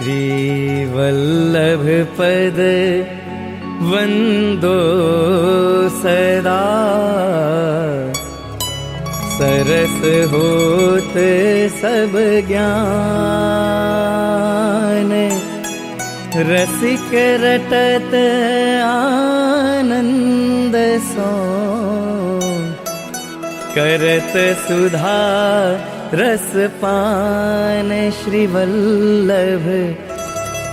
श्रीवल्लभ पद वंदो सदा, सरस होत सब ज्ञान। रसिक रटत आनंद सो, करत सुधा रस पान। श्रीवल्लभ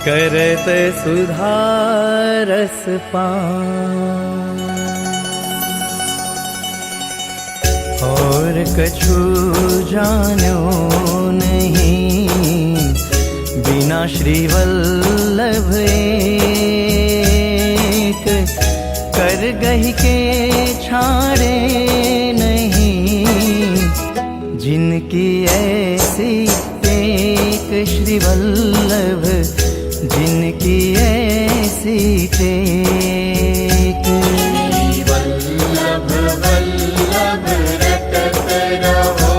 करत सुधा रस पान। और कछु जानो नहीं, बिना श्रीवल्लभ एक। कर गही के छाड़े नहीं, जिनकी ऐसी टेक। श्रीवल्लभ जिनकी ऐसी टेक। वल्लभ वल्लभ रटत रहो,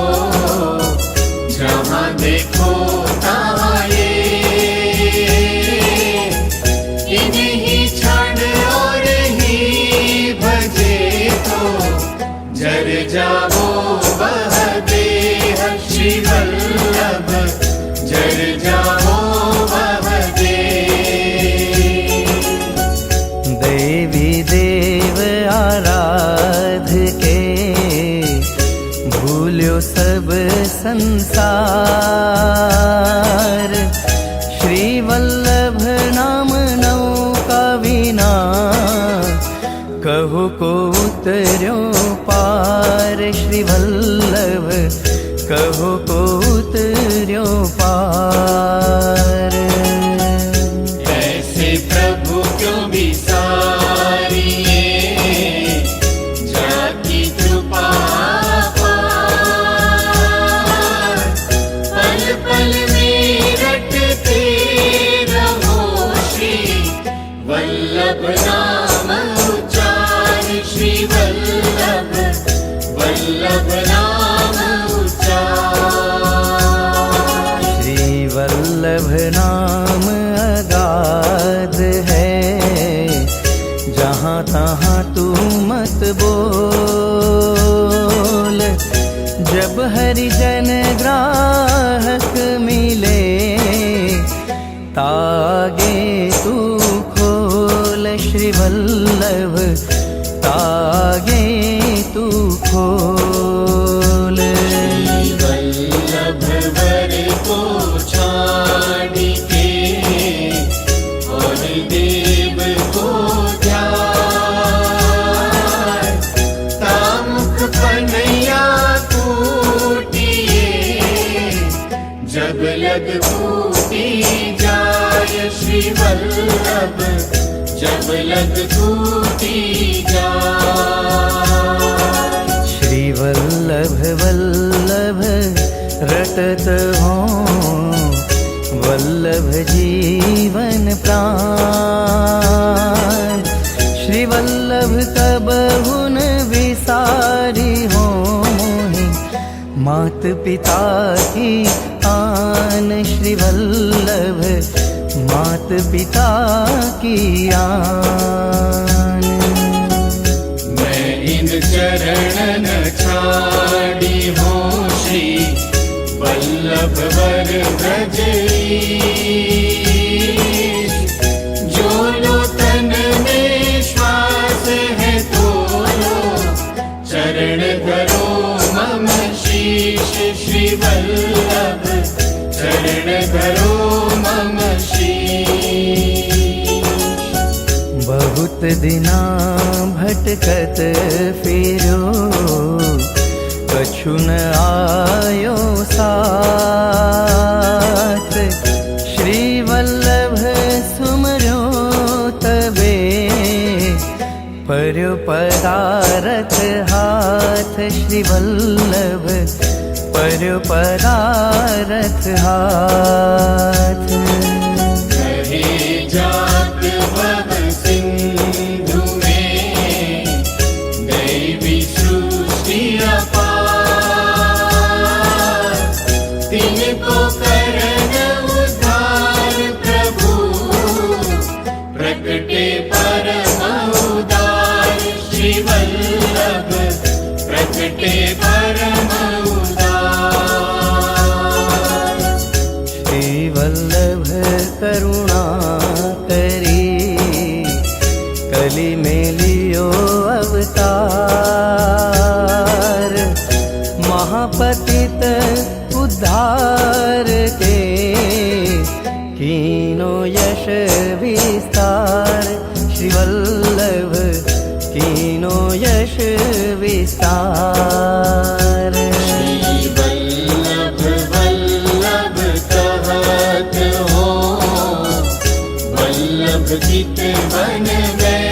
जहाँ देखो तहाँ ये। इन्हीं क्षण और ही भजे तो, जर जाओ वह देह। श्रीवल्लभ जर जाओ वह देह। देवी देव आराध के, भूल्यो सब संसार। श्रीवल्लभ नाम नौका विना, कहु को उतर्यो पार। श्रीवल्लभ कहु को उतर्यो पार। ऐसे प्रभु क्यों विसारिए, जाकी कृपा पार। पल पल में रटते रहो, श्री वल्लभ नाम उच्चार। श्री वल्लभ वल्लभ नाम उच्चार। श्रीवल्लभ नाम अगाध है, जहाँ तहाँ तू मत बोल। जब हरिजन ग्राहक मिले, तागे तू खोल। श्रीवल्लभ तागे तू खोल। वल्लभ वर को छाड़ के, और देव को ध्यान। तामुख पनैया टूटिए, जब लग टूटी जाय। श्रीवल्लभ जब लग टूटी जाय। श्रीवल्लभ वल्लभ रटत हो, वल्लभ जीवन प्राण। श्रीवल्लभ कबहु न विसारी हो मोहि, मात पिता की आन। श्रीवल्लभ मात पिता की आन। मैं इन चरणन छाड़ी हूँ, श्री वल्लभ वर ब्रजेश। जो लो तन में श्वास है तो लो, चरण धरो मम शीश। श्री वल्लभ चरण धरो मम शीश। बहुत दिना भटकत फिरो, कछु न आयो साथ। श्रीवल्लभ सुमरो तबे, पर्यो पदारथ हाथ। श्रीवल्लभ पर्यो पदारथ हाथ। कहे जात भव सिंधु में, दैवी सृष्टि अपार। तिनको करन उद्धार उद्धार के कीनो यश विस्तार श्री वल्लभ कीनो यश विस्तार श्री वल्लभ वल्लभ कहत हो वल्लभ चित वन में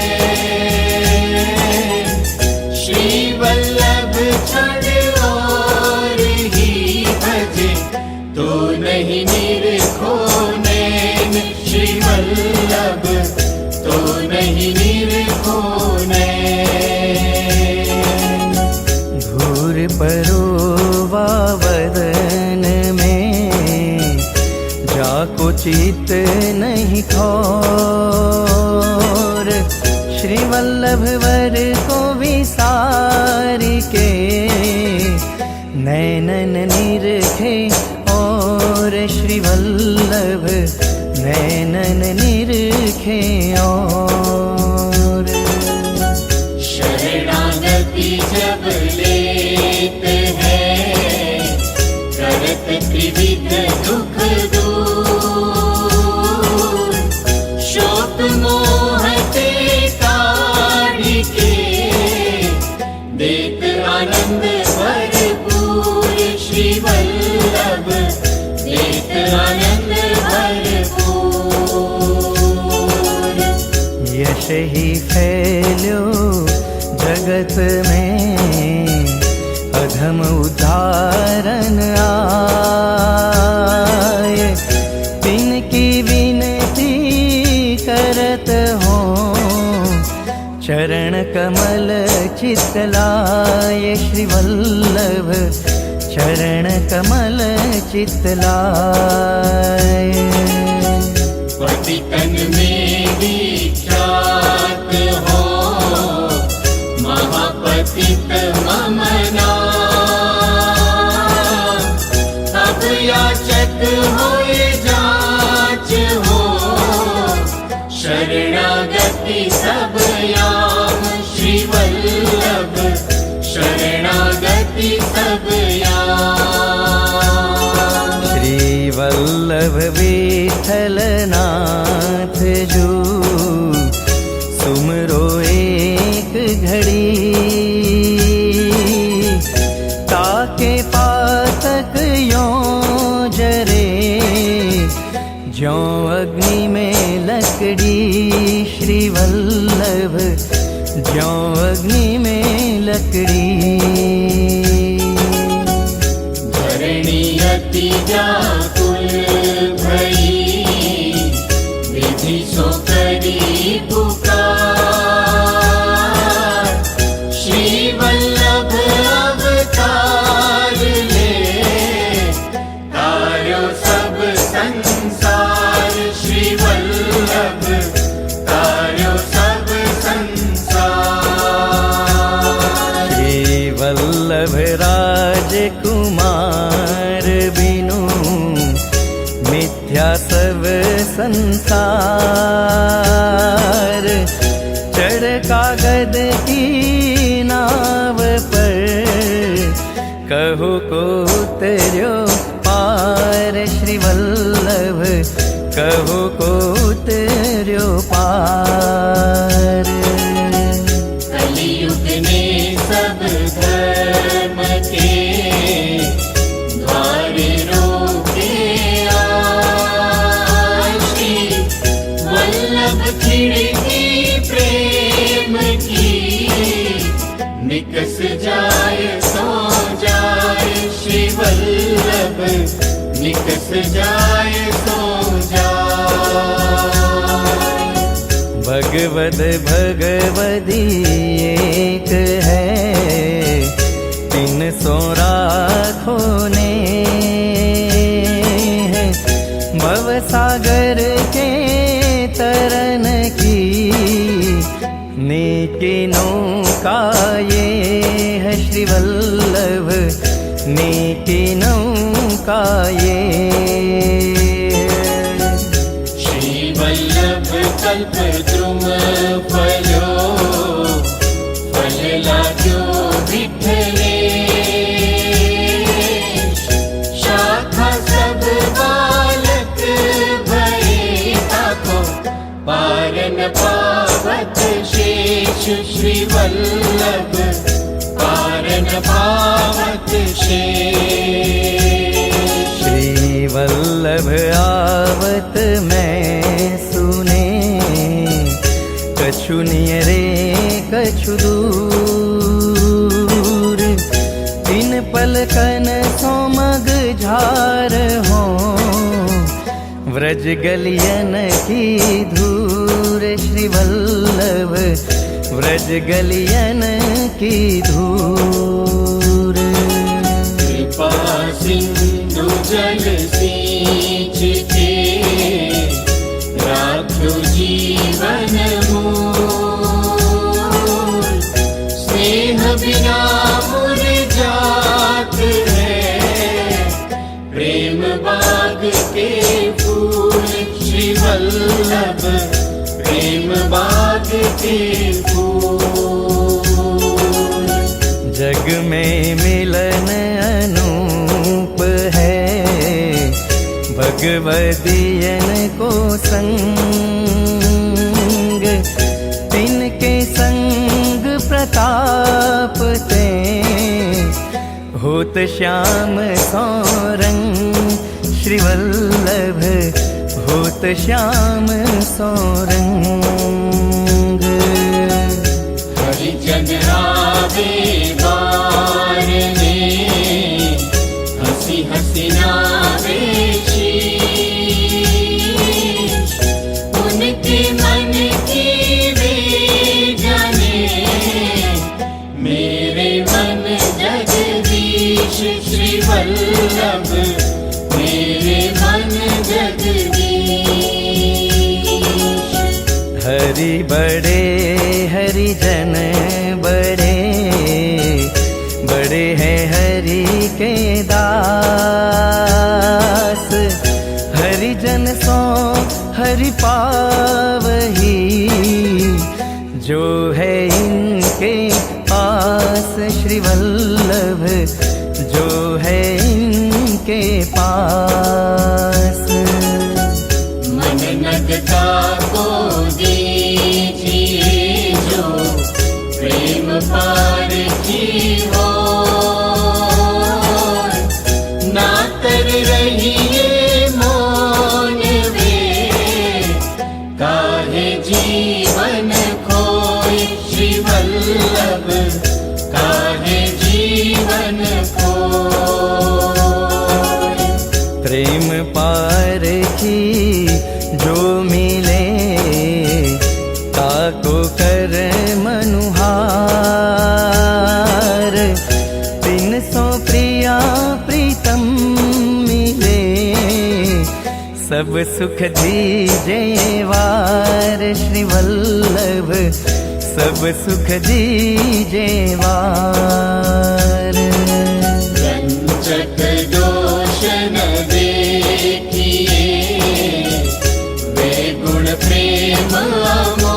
श्री वल्लभ छड़ और ही भजे तो नहीं निरखो नैन श्री वल्लभ तो नहीं निरखो नैन धूर परोवा वदन में जाको चित नहीं खोर श्री वल्लभ वर को विसार के नैनन निरखे और श्री वल्लभ नैनन निरखे और शरणागति जब लेते हैं करत त्रिविध दुख दूर शोक मोह ते काढ़ के देत आनंद भरपूर श्री वल्लभ देत आनंद भरपूर यश ही फैल्यो जगत में अधम उदाहरण आए तिनकी विनती करत हो चरण कमल चितलाय श्री वल्लभ चरण कमल चितलाय पतितन में विख्यात हो महापतित मम नाम अब याचक होए जाच हो शरणागति सब याम श्री वल्लभ शरणागति सब याम श्री वल्लभ विठलनाथ जो सुमरो एक घड़ी ताके पातक यों जरे ज्यों अग्नि में लकड़ी श्री वल्लभ ज्यों अग्नि में लकड़ी धरणी अति व्याकुल भई विधि सो करी पुकार श्री वल्लभ अवतार ले तारो सब संसार श्री वल्लभ तारो सब संसार श्री वल्लभ राजकुमार बिनु मिथ्या सब संसार चढ़ कागद की नाव पर कहु को उतर्यो पार श्री वल्लभ कहु को उतर्यो पार कलियुग ने सब धर्म के द्वार रोके आए श्री वल्लभ खिड़की प्रेम की निकस जाए सो जाए श्री वल्लभ निकस जाए सो जाए भगवद भगवदी एक है तीन सौ राखो ने भव सागर के तरन की नीति नौका ये है श्री वल्लभ नीति नौका ये श्री वल्लभ कल्प द्रुम फलो फल लागो विठले शाख पावत शेष श्री वल्लभ पारन पावत शेष। श्री वल्लभ आवत मैं सुने, कछु नियरे कछु दूर, तीन पलकन सोमग झार हो, व्रज गलियन की धूर। श्री वल्लभ व्रज गलियन की धूर। कृपा सिंधु जल सींच के राखो जीवन मूल, स्नेह बिना मुरझात है प्रेम बाग के फूल। श्री वल्लभ प्रेम बाग के फूल। जग में मिलन अनूप है, भगवदियन को संग, तिनके संग प्रताप ते, होत श्याम सौरंग। श्री वल्लभ होत श्याम सौरंग। हरिजन आवे बार में, हंसी हंसी नावे शीश, उनके मन की वे जाने, मेरे मन जगदीश। श्री वल्लभ मेरे मन जगदीश। हरि बड़े हरिजन बड़े, बड़े हैं हरि के दास, हरिजन सो हरि पावही, जो है इनके पास। श्री वल्लभ जो है इनके पास। मन नगता को दीजिए जो प्रेम पार की हो, ना कर रहिए मौन वे, काहे जीवन खोए। श्री वल्लभ काहे जीवन खोए। प्रेम पार की जो मिले, ताको कर मनुहार, 300 प्रिया प्रीतम मिले, सब सुख दीजे वार। श्री वल्लभ सब सुख दीजे वार। रंजक दोष न देखिए, वे गुण प्रेम अमोल,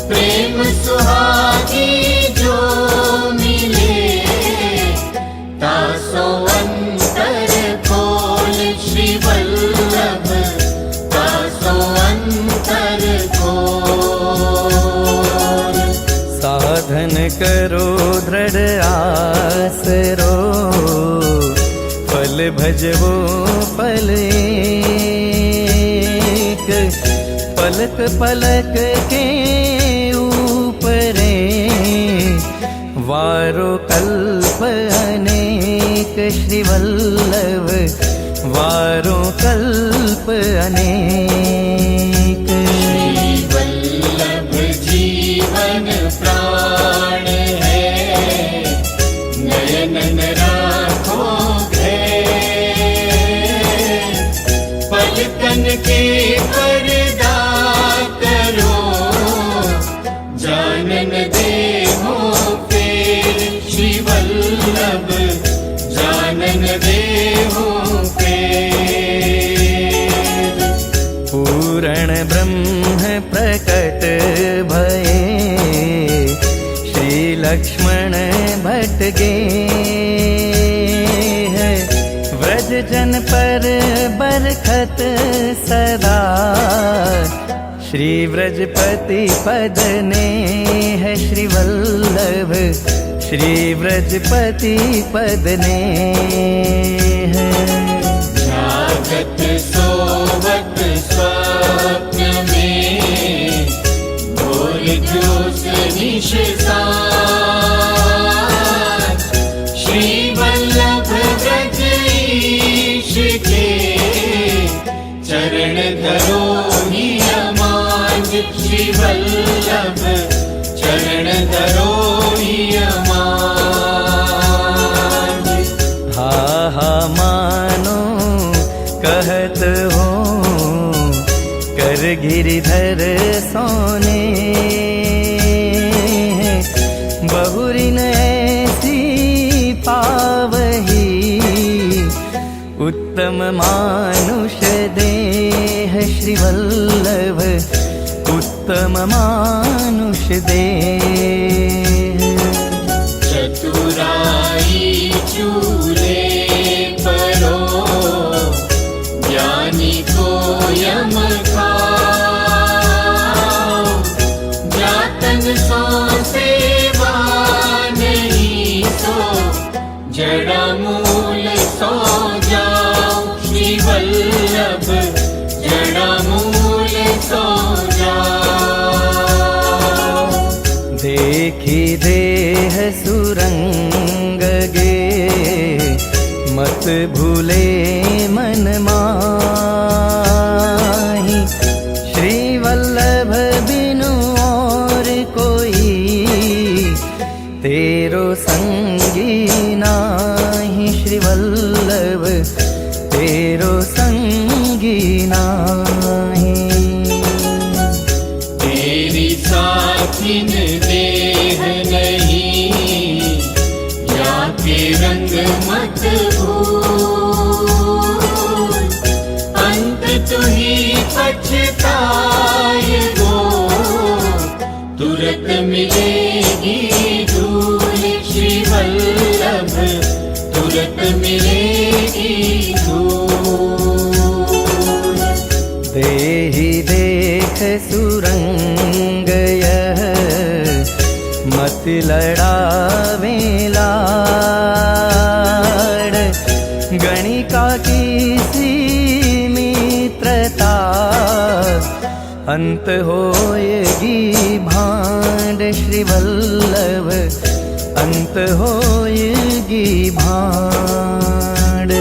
प्रेम सुहागी जो मिले, तासो अंतर खोल। श्री वल्लभ तासो अंतर खोल। साधन करो दृढ़ आसरो, फल भजवो फल एक, पलक पलक के ऊपरे, वारो कल्प अनेक। श्री वल्लभ वारो कल्प अनेक। श्री वल्लभ जीवन प्राण है, नयन राखो पलकन के पर्दा करो, जानन देहो फेर। श्री वल्लभ जानन देहो फेर। पूरण ब्रह्म प्रकट भये, श्री लक्ष्मण भट्ट गे, व्रज जन पर बरखत सदा, श्री व्रजपति पद ने है श्री वल्लभ, श्री व्रजपति पद ने है। जागत सोवत स्वप्न में, भोर जोश निशान, श्री वल्लभ व्रज ईश के चरण धरो ही अमाज, श्री वल्लभ चरण धरो ही अमाज। हा हा मानो कहत हो कर गिरिधर सोने, बहुरिन ऐसी पावही उत्तम मानुष देह, श्री वल्लभ उत्तम मानुष देह। चतुराई चूले परो, ज्ञानी को यम खाओ, जातन सो सेवा नहीं सो, जड़ा मूल सो जाओ, श्री वल्लभ जड़ा मूल सो जाओ। देखी देह सुरंग गे, मत भूले मन माही, श्री वल्लभ बिनु और कोई तेरो संगी नाही, श्री वल्लभ तेरो संगी नाही। तेरी साथिन देह नहीं, या के रंग मत भूल, अंत तु ही पछताए गो, तुरत मिलेगी धूल, श्री वल्लभ तुरत मिलेगी धूल। देहि देख सुरंग यह, मत लड़ावे लाड़, गणिका की सी मित्रता, अंत होएगी भांड, श्री वल्लभ अंत होएगी भांड।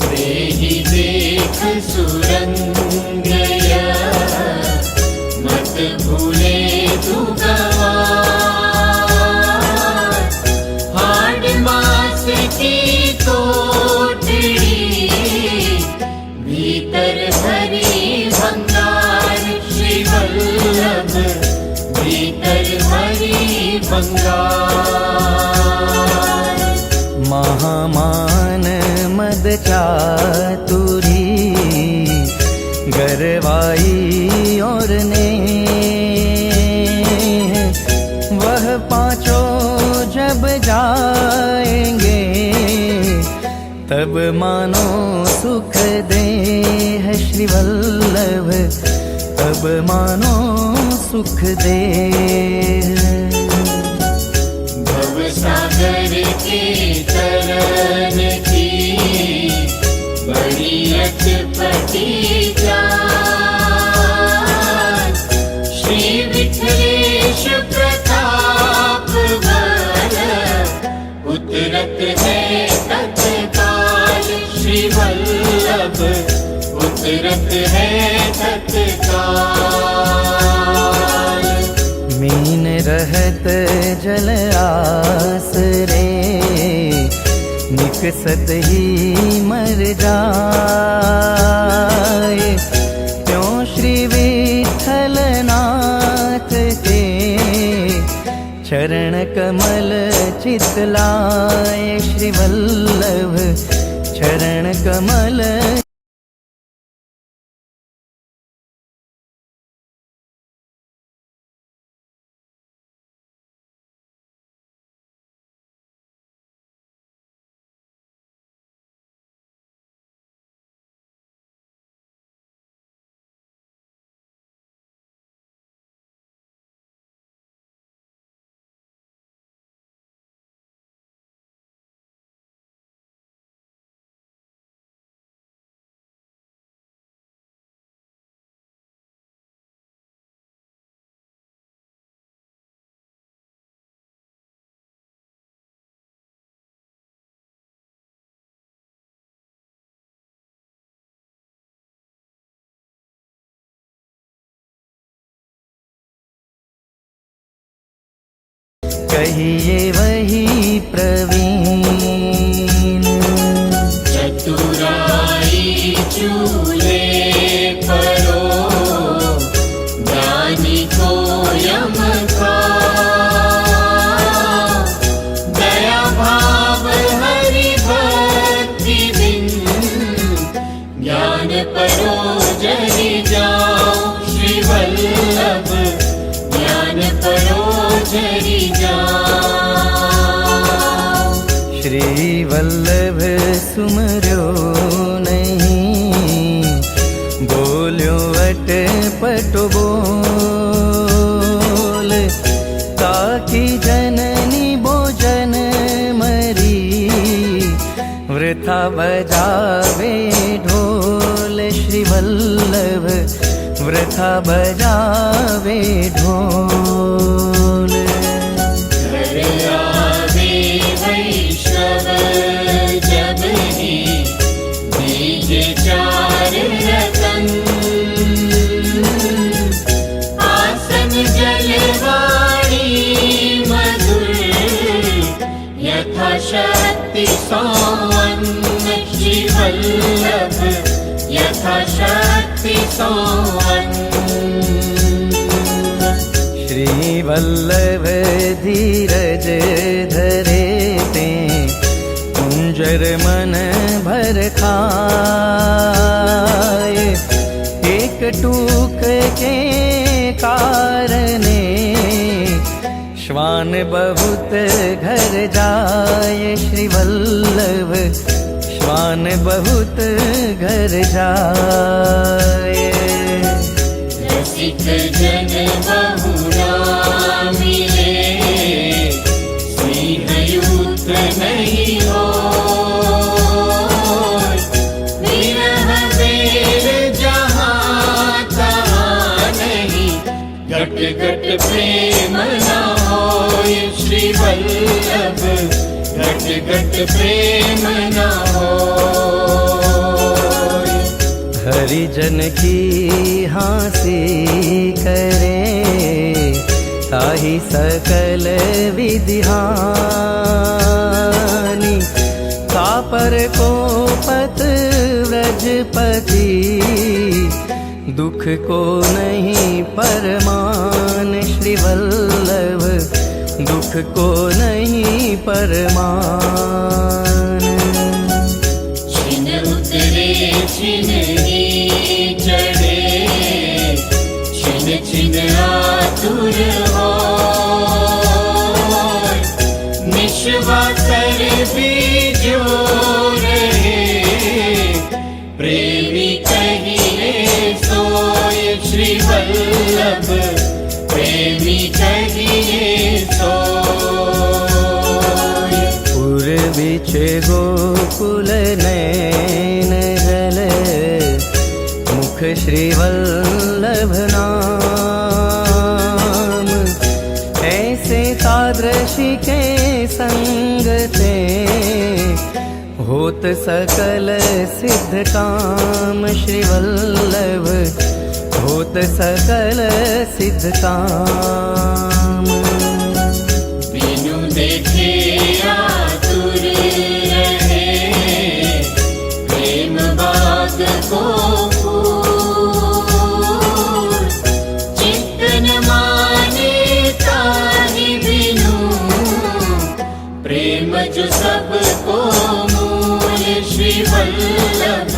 देहि देख सुरंग यह, मत भूले तू गवार, हाड मास की कोठड़ी, भीतर भरी भंगार, श्री वल्लभ भीतर भरी भंगार। महामान मद चातुरी, गरवाई और ने वह पांचों जब जाएंगे, तब मानो सुख दे है श्री वल्लभ, तब मानो सुख दे। भव सागर के तरन की बड़ी अटपटी जान, श्री विठलेश प्रताप बल, उतरत है तत्काल, श्री वल्लभ उतरत है तत्काल। मीन रहत जल आसरे, निकसत ही मर जाए, क्यों श्री विठल नाथ के चरण कमल चितलाए, श्री वल्लभ चरण कमल कहिए वही प्रवीण। चतुराई चूल्हे परो, ज्ञानी को यम का। दया भाव हरि भक्ति बिन, ज्ञान परो जरि जाओ श्री वल्लभ, ज्ञान परो जरि जाओ। श्री वल्लभ सुमरो नहीं, बोल्यो अटपट बोल। ताकि जननी भोजन मरी, वृथा बजावे ढोल। श्री वल्लभ वृथा बजावे ढोल। घर आवे वैष्णव जब ही, दीजे चार रतन। आसन जलवाणी मधुर, यथाशक्ति सौअन्न। श्री वल्लभ यथाशक्ति सौअन्न। श्री वल्लभ धीरज धरे ते, कुंजर मन भर खाए। एक टूक के कारणे, श्वान बहुत घर जाए। श्री वल्लभ श्वान बहुत घर जाए। रसिक जन बहुरा मिले, स्नेहयुक्त नहीं हो। विरह बेर जहाँ तहाँ नहीं, घट घट प्रेम न होय। श्री वल्लभ घट घट प्रेम न होय। हरिजन की हाँसी करे, ताहि सकल विधिहानि। तापर को पत व्रजपति, दुख को नहीं परमान। श्री वल्लभ दुख को नहीं परमान। छिन उतरे छिन ही चढ़े, छिन छिन आतुर हो। निश्वासर बीजो रहे, प्रेमी कहिए सोय। श्री वल्लभ प्रेमी कहिए सोय। पूर्वीच गोकुल नैन जल, मुख श्री वल्लभ नाम। ऐसे तादृशी के संगते, होत सकल सिद्ध काम। श्री वल्लभ होत सकल सिद्ध काम। बिनु देखे आतुर रहे, प्रेम बाग को फूल। चित्त न माने ताहि बिनु, प्रेम जो सबको मूल। श्री वल्लभ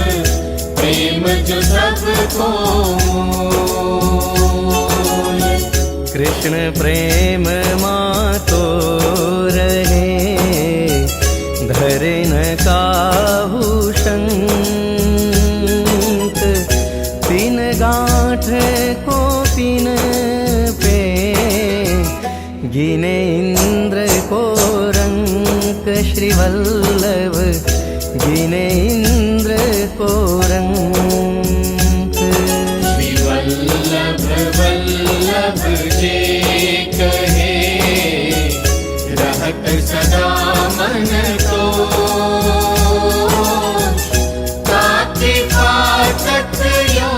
प्रेम जो सबको मूल। कृष्ण प्रेम मातो रहे, धरे न काहू शंक। पिन गांठ को पिन पे, गिने इंद्र को रंक। श्री वल्लभ गिने इंद्र को रंक। श्री वल्लभ वल्लभ जे कहे, रहत सदा मन को। ताके फाटक यो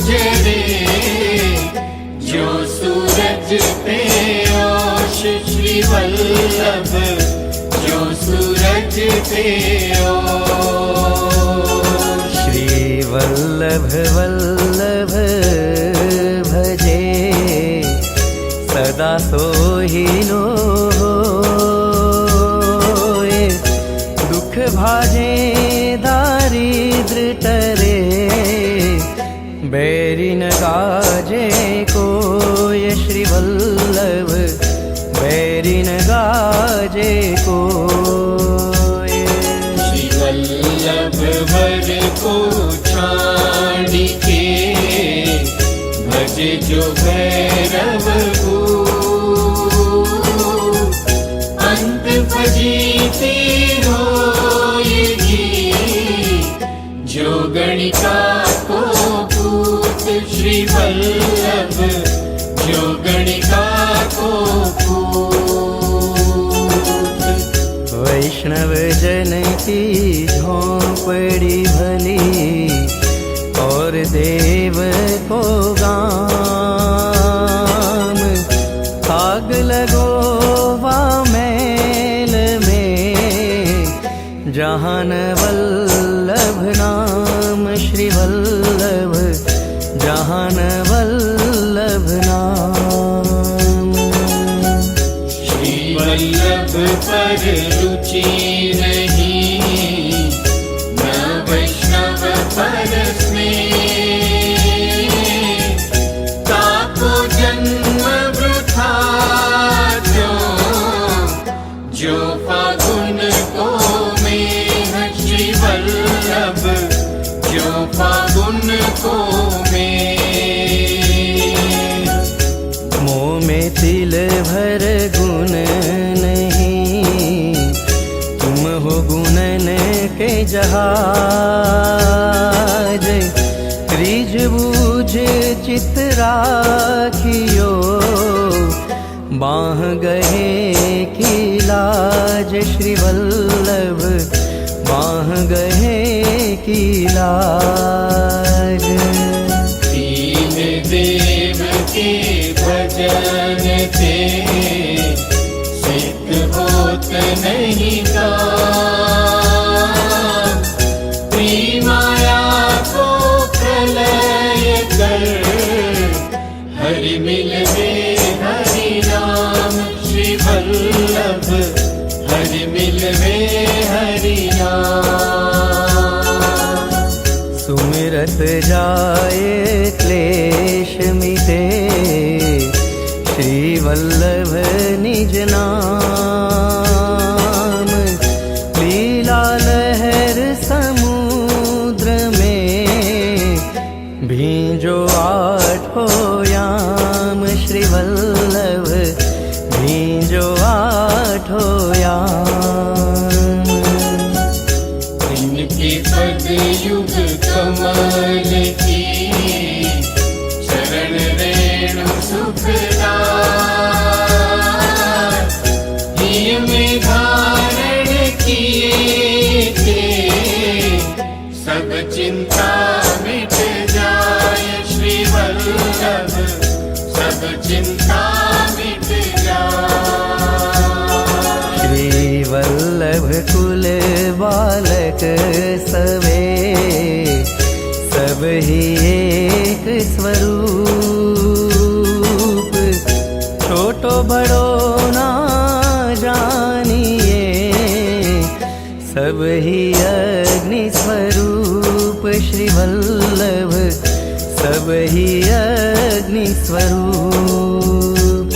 जरे, जो सूरज पे ओश। श्री वल्लभ भजते हो। श्री वल्लभ वल्लभ भजे सदा सोहिनो होए। दुख भाजे दारिद्र टरे बैरी न गाजे कोय। श्री वल्लभ बैरी न गाजे कोय। श्री वल्लभ वर को छाड़ के भज जो भैरव को। अंत फजीती होएगी जो गणिका को पूत। श्री वल्लभ जो गणिका को पूत। वैष्णव जन की झोंपड़ी भली और देव को गाम। आग लगो वा मैल में जहान वल्लभ नाम। श्री वल्लभ जहान वल्लभ नाम। श्री वल्लभ पर रुचि नहीं न वैष्णव पर स्नेह। ताको जन्म वृथा जो फागुन को में। श्री वल्लभ जो फागुन को में। मोह में तिल भर गुण नहीं तुम हो गुणन के जहाज। त्रिज बूझ चित राखियो बाह गहे की लाज। श्री वल्लभ बाह गहे की लाज। दीन देव के भजन ते सिद्ध होत नहीं काम। माया को प्रलय कर हरि मिलवे हरि नाम। श्री वल्लभ हरि मिलवे हरि नाम। सुमिरत जाए क्लेश मिटे श्री वल्लभ निज नाम। लीला लहर समुद्र में भींजो आठो याम। श्री वल्लभ भींजो आठो याम। इनके पद युग कमल की चरण रेणु सुखदार। हिय में धारण किए थे सब चिंता मिट जाए। श्री वल्लभ सब चिंता मिट जाए। श्री वल्लभ कुल बालक सवे सब ही एक स्वरूप। छोटो बड़ो ना जानिए सब ही अग्नि स्वरूप। श्री वल्लभ सब ही अग्नि स्वरूप।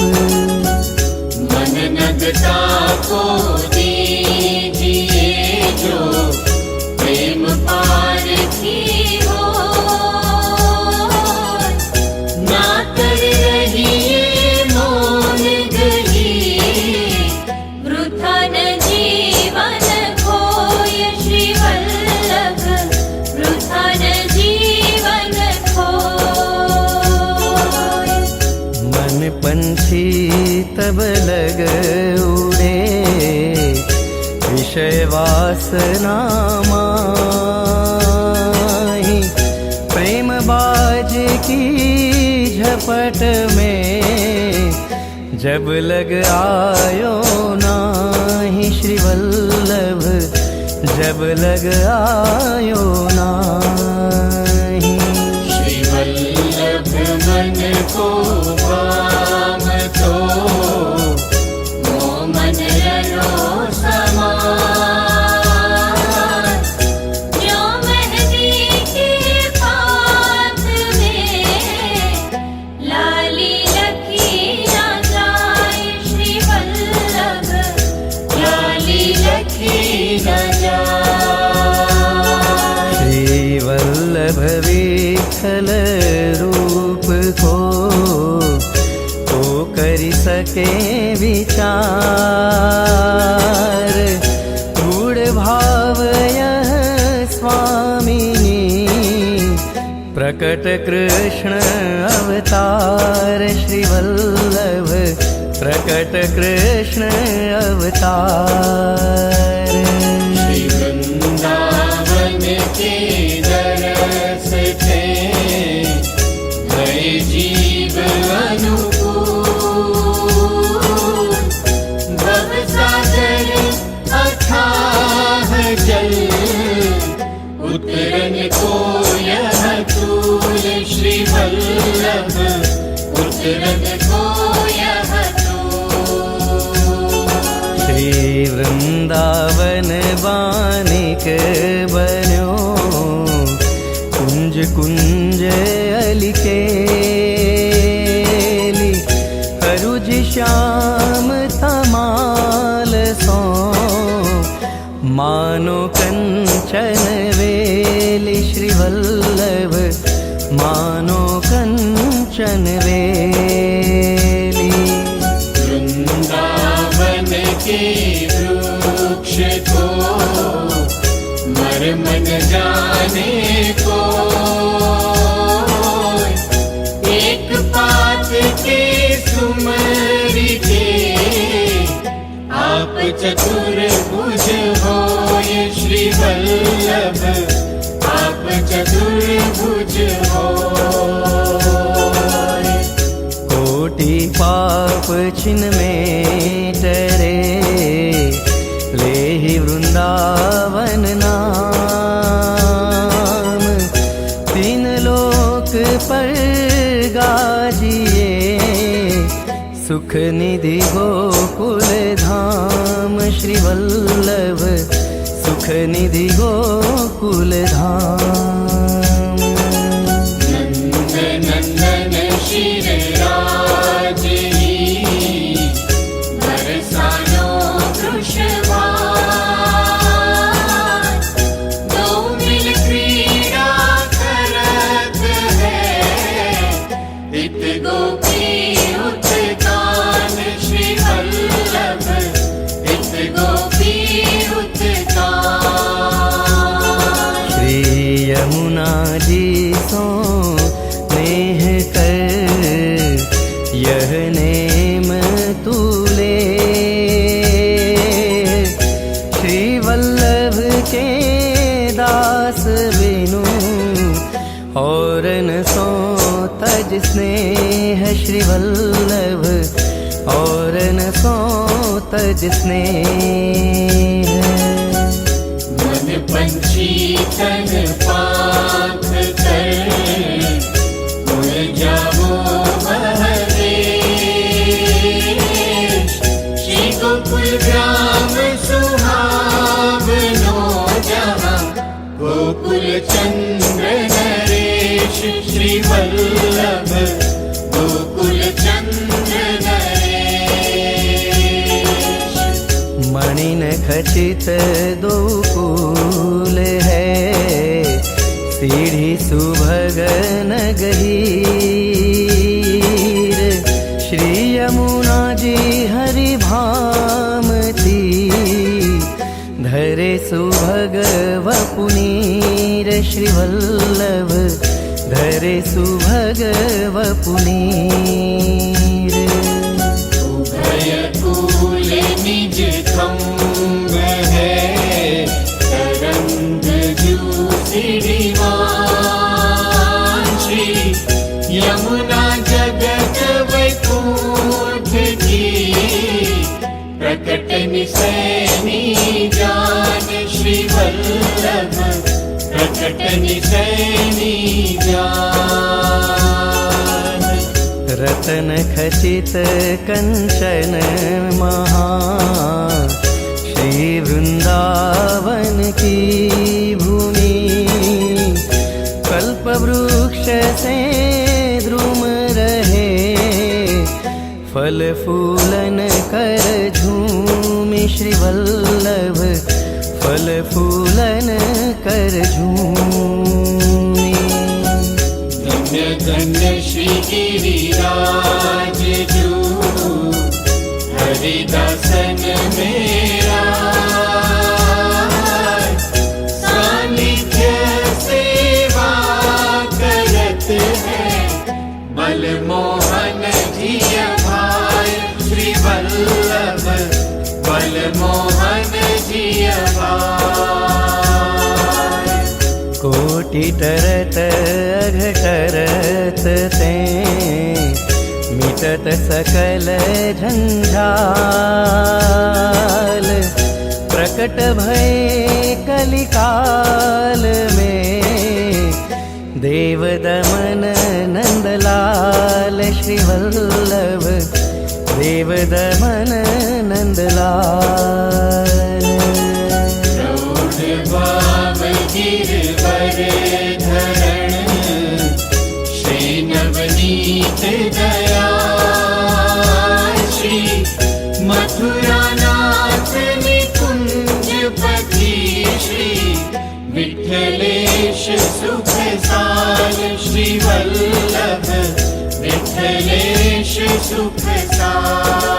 मन नगता को दीजिए जो प्रेम पार की हो। ना कर रहिए मौन गही वृथा न जीवन खोय। श्री वल्लभ वृथा न जीवन खोय। मन पंछी तब लग उड़े विषय वासना माही। प्रेम बाज की झपट में जब लग आयो नाही। श्री वल्लभ जब लग आयो नाही। श्री वल्लभ मन को भाम तो मोह मन रयो समान। जो मेहंदी के पात में लाली लखी न जाए, श्री वल्लभ लाली लखी न जाए। श्री वल्लभ विठ्ठल रूप को तो करि सके विचार। गूढ़ भाव यह स्वामिनी प्रकट कृष्ण अवतार। श्री वल्लभ प्रकट कृष्ण अवतार। श्री वृंदावन के दरस थे भय जीव अनुकूल। भव सागर अथाह जल उतरन को यह तूल। श्री वल्लभ उतरन को यह तूल। श्री वृंदावन बानिक बन्यो कुंज कुंज अलिकेली। हरुज श्याम तमाल सो मानो कंचन वेली। श्री वल्लभ मानो कंचन वेली। वृंदावन के वृक्ष को मर्म न जाने को। एक पात के सुमरि के आप चतुर्भुज होय। श्री वल्लभ आप चतुर्भुज होय। कोटि पाप छिन में टरे लेहि वृंदावन नाम। तीन लोक पर गाजिए सुख निधि गोकुल धाम। श्री वल्लभ सुख निधि गोकुल धाम। नंद नंदन शिर राजही बरसानो वृषभार। दो मिल क्रीड़ा करत है इत गोपी उत्तान। श्री वल्लभ इत गोपी उत्तान। श्री यमुना जी सो नेह कर यह नेम तूले। श्री वल्लभ के दास बिनु और न सो तज स्नेह। श्री वल्लभ और न सो तज स्नेह। मन पंछी तन पाख कर उड़ जाओ महदेश। श्री गोकुल ग्राम सुहावनो जहाँ गोकुल चंद्र नरेश। श्री वल्लभ गोकुल चंद्र नरेश। मणिन खचित दो कूल है सीढ़ी सुभगन गहीर। श्री यमुना जी हरि भामती धरे सुभग वपुनीर। श्री वल्लभ धरे सुभग वपुनीर। उभय कूल निज खंभ है तरंग जू श्रीमान। श्री यमुना जगत वैकुंठ की प्रकट प्रकट निसैनी जान श्री वल्लभ प्रकट निसैनी जान रतन खचित कंचन महा श्री वृंदावन की भूमि कल्प वृक्ष से द्रुम रहे फल फूलन कर झूमी श्री वल्लभ फल फूलन कर झूमी धन्य धन्य श्री गिरिराज जू हरिदासन मेरा सानिध्य सेवा करत है बल मोहन जिय भाई श्री वल्लभ बल मोहन जिय भाई कोटि टरत अघटरत ते मिटत सकल झंझाल प्रकट भय कलिकाल में देव दमन नंदलाल श्री वल्लभ देव दमन नंदलाल प्रौढ़ भाव गिरवर धरण श्री नवनीत दया श्री मथुरा नाथ निकुंज पति श्री विठलेश सुख साल श्री वल्लभ विठलेश सुख साल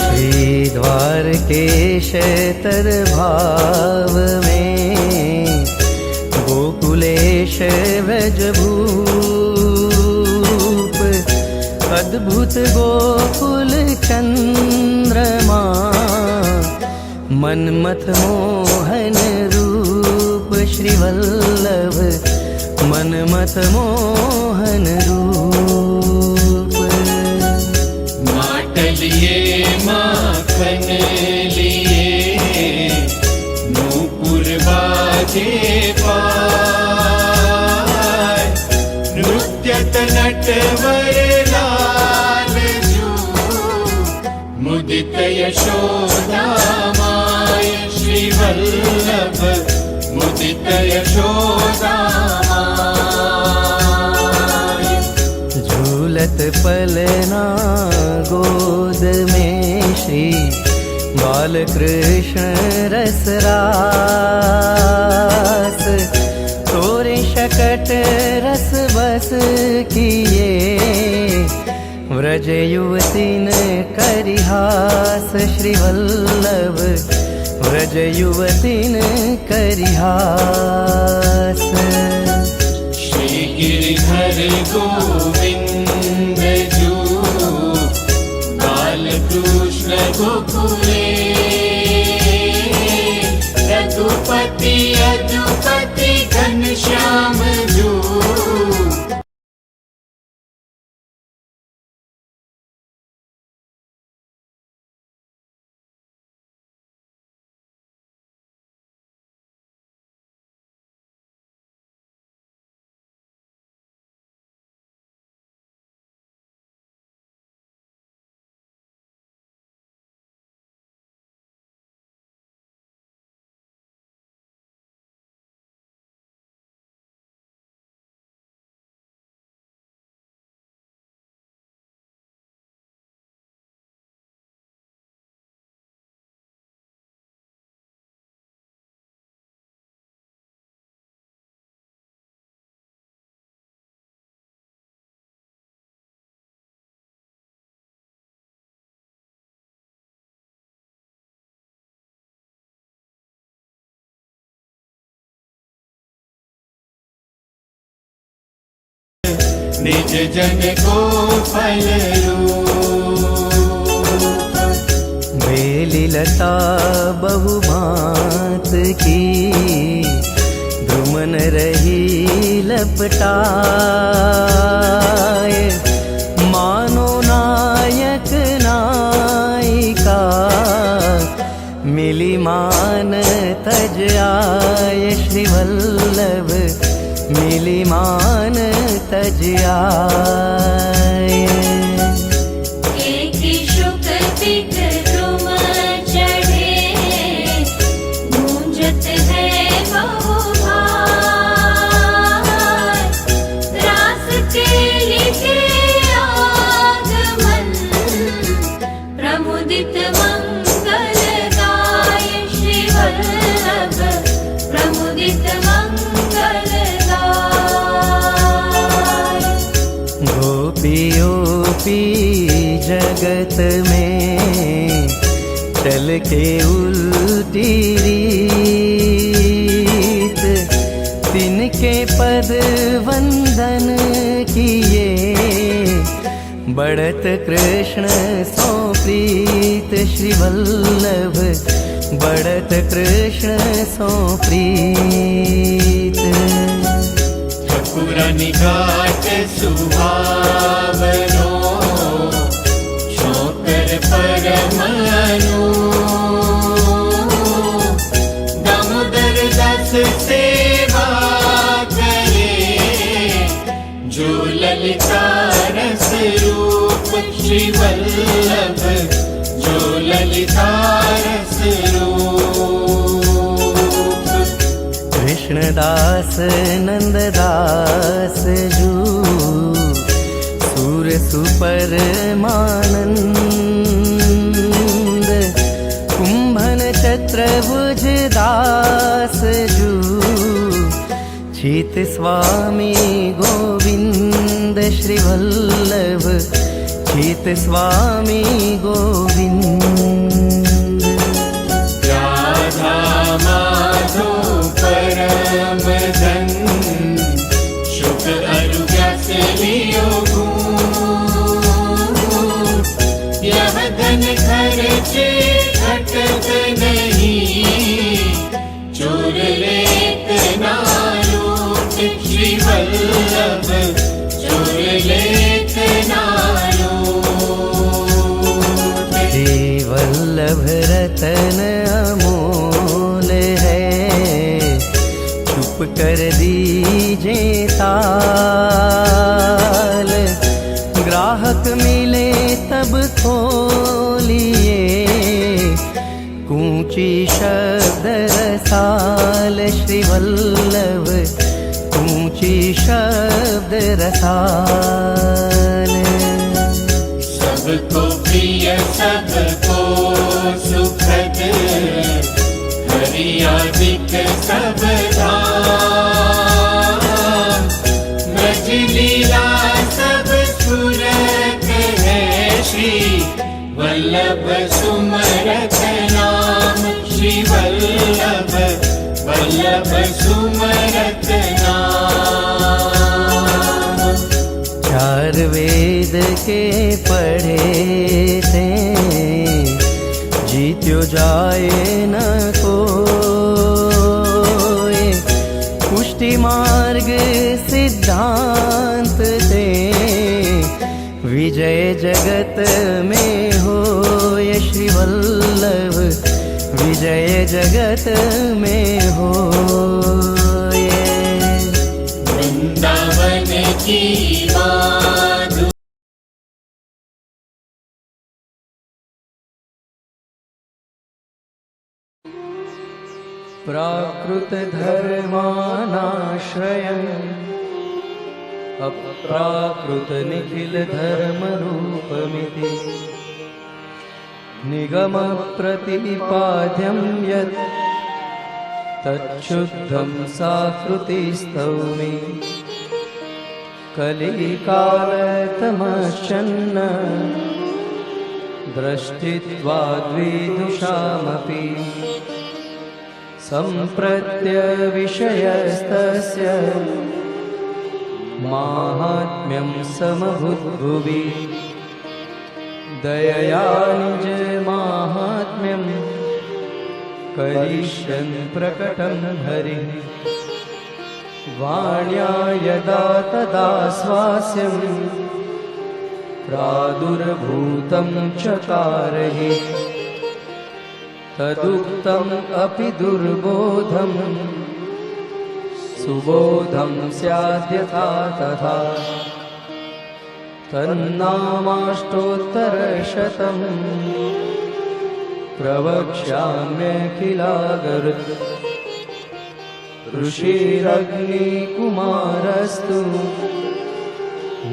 श्री द्वारकेश तर भाव में गोकुलेश व्रजभूप अद्भुत गोकुल चंद्रमा मनमथ मोहन रूप श्री वल्लभ मनमथ मोहन रूप माटलिए माखन लिए नूपुर बाजे पाय नृत्यत नटवर लाल जू मुदित यशोदा माय श्री वल्लभ मुदित यशोदा माय झूलत पलना गोद में श्री बालकृष्ण रसरास तोरे शकट रस बस किए व्रज युवतीन करिहास श्री वल्लभ व्रज युवतीन करिहास श्री गिरिधर गोविंद जू बालकृष्ण गोकुले रघुपति यदुपति घनश्याम जू निज जन को फल रूप बेली लता बहुभांत की द्रुमन रही लपटाए मानो नायक नायिका मान तज आय श्री वल्लभ मिली मान तज आय। एक शुक पिक तुम चढ़े गूंजत है बहुभार रास के लिखे आगमन प्रमुदित मंगलदाय श्री वल्लभ प्रमुदित मंगलदाय। गोपियोपी जगत में चल के उल्टी रीत तिनके पद वंदन किए बढ़त कृष्ण सो प्रीत श्री वल्लभ बढ़त कृष्ण सो प्रीत। ठकुरानी घाट सुहावनो छोकर परमनु दामोदर दास सेवा करे जो ललिता रस रूप श्री वल्लभ जो ललिता रस रूप। कृष्णदास नंददास जू सूर सुपर मानंद कुंभन चत्रभुज दास जू चीत स्वामी गोविंद श्री वल्लभ चीत स्वामी गोविंद। राधा माधो परम धन शुक अरु व्यास लियो गुण यह धन खर्चे घटत नहीं चोर लेत ना लूट श्री वल्लभ चोर लेत ना लूट। श्री वल्लभ रतन अमोल है चुप कर दीजे ताल ग्राहक मिले तब खोलिए कूची शब्द रसाल श्री वल्लभ कूची शब्द रसाल। सबको प्रिय सबको सुखद हरियादिक सब धाम ब्रज लीला सब सुरत है श्री वल्लभ सुमरत नाम श्री वल्लभ वल्लभ सुमरत नाम। चार वेद के पढ़े थे जीत्यो जाए न कोय पुष्टि मार्ग सिद्धांत थे विजय जगत में होय श्री वल्लभ विजय जगत में होय। वृंदावन की माधु प्राकृत धर्मानाश्रयम् अप्राकृत निखिल धर्म रूपमिति निगम प्रतिपाद्यं यत् तच्छुद्धं साकृतिस्तौमि कलिकालतमश्चन्न दृष्टित्वाद्विदुषामपि सम्प्रत्यविषयस्तस्य माहात्म्यं समभूद्भुवि दयया निजमाहात्म्यं करिष्यन् प्रकटं हरिः वाण्या यदा तदा स्वास्यं प्रादुर्भूतं चकार हि तदुक्तम् अपि दुर्बोधम् सुबोधं स्याद्यथा तथा तन्नामाष्टोत्तरशतम् प्रवक्ष्याम्यखिलागरुत् ऋषिरग्निकुमारस्तु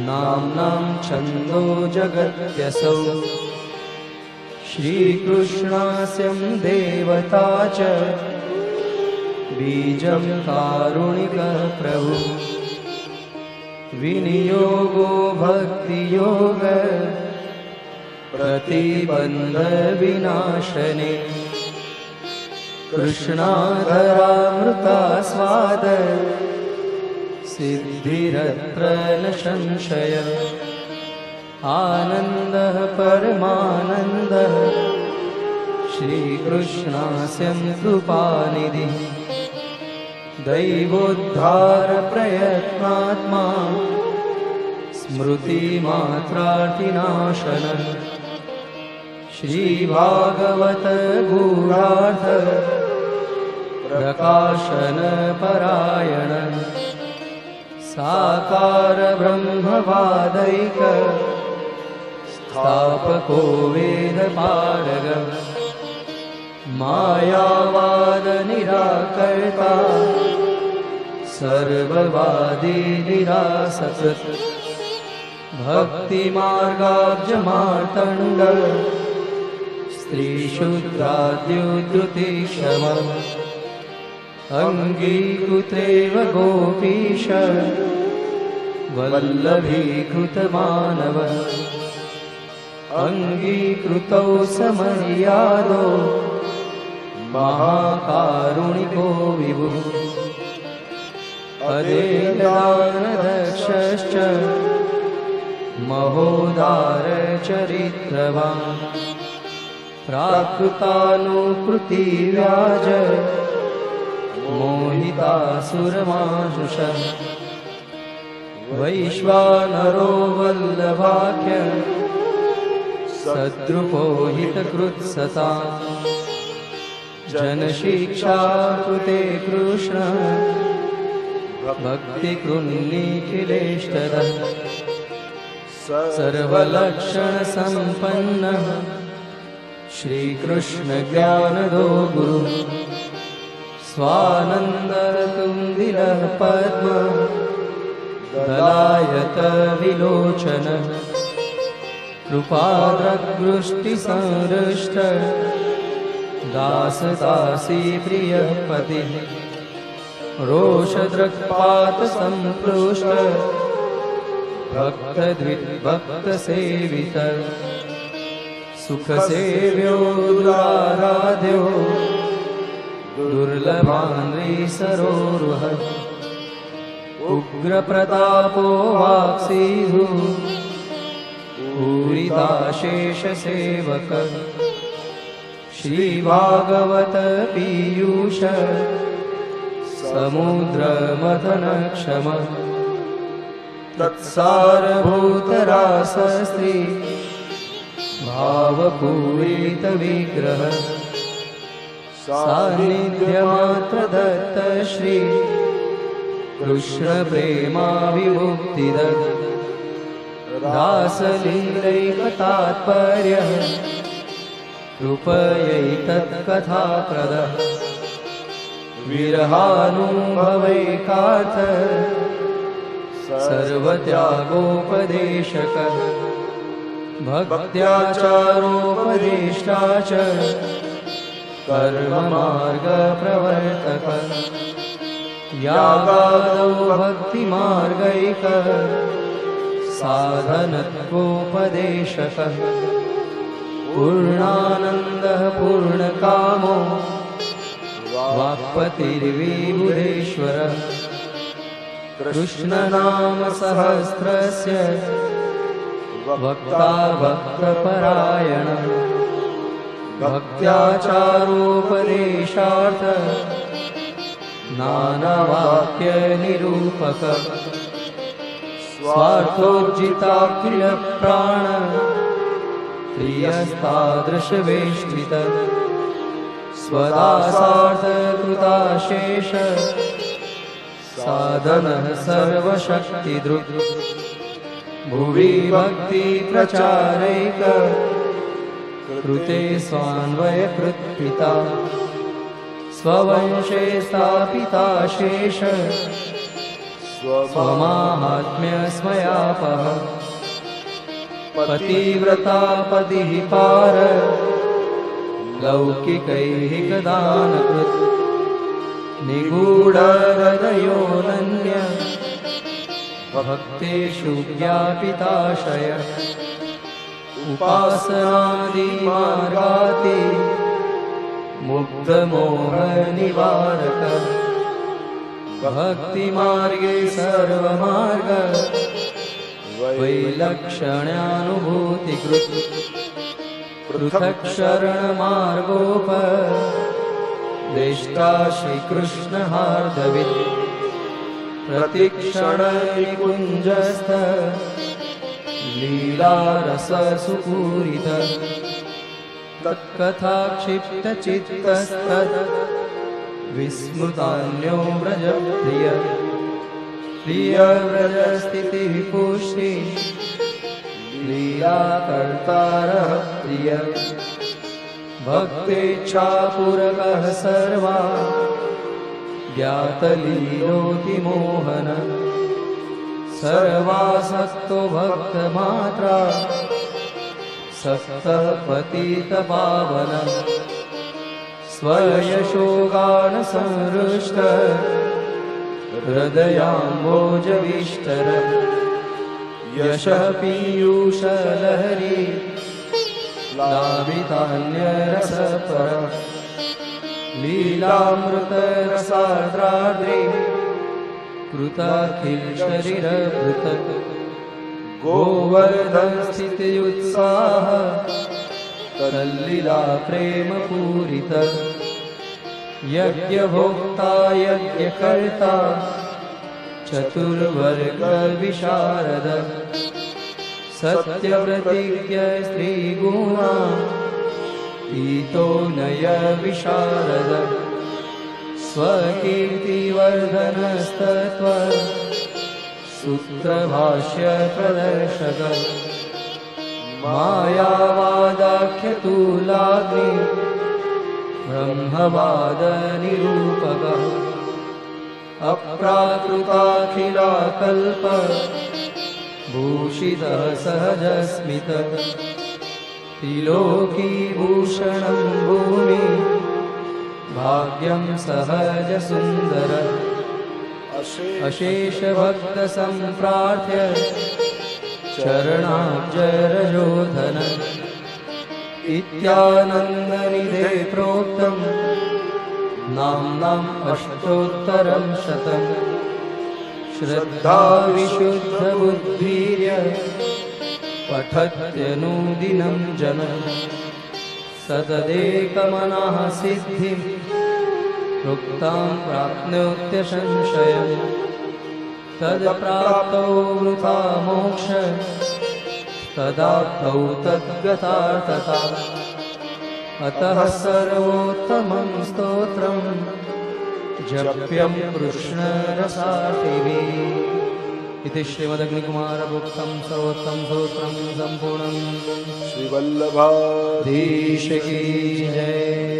नाम्नां छन्दो जगत्यसौ श्रीकृष्णास्यं देवता च बीजं कारुणिकः प्रभु विनियोगो भक्तियोग प्रतिबन्धविनाशने कृष्णाधरामृतास्वाद सिद्धिरत्र न संशय आनन्दः परमानन्दः श्रीकृष्णास्यं कृपानिधिः दैवोद्धारप्रयत्नात्मा स्मृतिमात्रार्तिनाशनः श्रीभागवत गूढार्थ प्रकाशनपरायण साकार ब्रह्मवादैक स्थापको वेदपारग मायावाद निराकर्ता सर्ववादी निरासकृत् भक्तिमार्गाब्जमार्तण्ड स्त्रीशूद्राद्युद्धृतिक्षम अङ्गीकृतेव गोपीश वल्लभीकृतमानव अङ्गीकृतौ समर्यादो महाकारुणिको विभुः अदेदानदक्षश्च महोदारचरित्रवान् प्राकृतानुकृतिव्याज मोहितासुरमानुषः वैश्वानरो वल्लभाख्य सद्रुपो हितकृत्सता जनशिक्षा कृते कृष्ण भक्तिकृन्निखिलेष्टदः सर्वलक्षणसम्पन्नः श्रीकृष्णज्ञानदो गुरुः स्वानन्दतुन्दिलः पद्म दलायत विलोचनः कृपाद्रवृष्टिसंहृष्ट दासदासी प्रियः पतिः रोषदृक्पातसम्पृष्ट भक्तद्विद्भक्तसेवित सुखसेव्यो दुराराध्यो दुर्लभान्विसरोरुह उग्रप्रतापो वाक्सीधुः पूरिताशेषसेवक श्रीभागवत पीयूष समुद्रमथनक्षम तत्सारभूतरासस्त्री भावपूरितविग्रह सान्निध्यमात्रदत्त श्री कृष्णप्रेमाविमुक्तिद दासलीलैकतात्पर्यः कृपयैतत्कथाप्रदः विरहानुभवैकार्थ सर्वत्यागोपदेशकः भक्त्याचारोपदेष्टा च कर्ममार्गप्रवर्तकः यागादौ भक्तिमार्गैकः साधनत्वोपदेशकः पूर्णानन्दः पूर्णकामो वाक्पतिर्विबुधेश्वरः कृष्णनाम सहस्रस्य वक्ता भक्तपरायणः भक्त्याचारोपदेशार्थ नानावाक्यनिरूपक स्वार्थोज्जिताखिलप्राण प्रियस्तादृशवेष्टित स्वदासार्थकृताशेष साधनः सर्वशक्तिदृक् भुवि भक्तिप्रचारैक कृते स्वान्वयकृत्पिता स्ववंशे स्थापिताशेष स्वमाहात्म्यस्मयापः पतिव्रता पतिः पार लौकिकैहिकदानकृत् निगूढहृदयोऽनन्य भक्तेषु ज्ञापिताशय उपासनादिमार्गाति मुग्धमोहनिवारक भक्तिमार्गे सर्वमार्ग वैलक्षण्यानुभूतिकृत् पृथक् शरणमार्गोपदेष्टा श्रीकृष्णहार्दवित् प्रतिक्षणनिकुञ्जस्थ लीलारससुपूरित तत्कथाक्षिप्तचित्तस्तत् विस्मृतान्यो व्रजप्रिय प्रियव्रजस्थितिविपुष्टि लीलाकर्तारः प्रिय भक्तेच्छापूरकः सर्वा ज्ञातलीलोतिमोहन सर्वासक्तो भक्तमात्रा सक्तः पतितपावन स्वयशोगानसंहृष्ट हृदयाम्बोजविष्टर यशः पीयूषलहरी लाभितान्यरसपर लीलामृतरसार्द्राद्रि कृताखिलशरीरभृत गोवर्धनस्थित्युत्साह तल्लीला प्रेमपूरित यज्ञभोक्ता यज्ञकर्ता चतुर्वर्गविशारद सत्यप्रतिज्ञ स्त्रीगुणा तीतो नय विशारद स्वकीर्तिवर्धनस्तत्त्व सूत्रभाष्य प्रदर्शक मायावादाख्यतुलाग्नि ब्रह्मवादनिरूपक अप्राकृताखिलाकल्प भूषितः सहजस्मित त्रिलोकीभूषणं भूमि भाग्यं सहजसुन्दर अशेषभक्तसम्प्रार्थ्य चरणाब्जरजोधन इत्यानन्दनिधे प्रोक्तम् नाम्नाम् अष्टोत्तरं शतम् श्रद्धा विशुद्धबुद्धिर्य पठत्यनुदिनं जन सतदेकमनः सिद्धिं प्रोक्तां प्राप्नोत्यसंशयम् तत्प्राप्तौ वृथा मोक्ष तदाप्तौ तद्गतार्थता अतः सर्वोत्तमं स्तोत्रं जप्यं कृष्णरसार्थिभिः इति श्रीमदग्निकुमारभुक्तं सर्वोत्तमं स्तोत्रं सम्पूर्णं श्रीवल्लभाधीश की जय।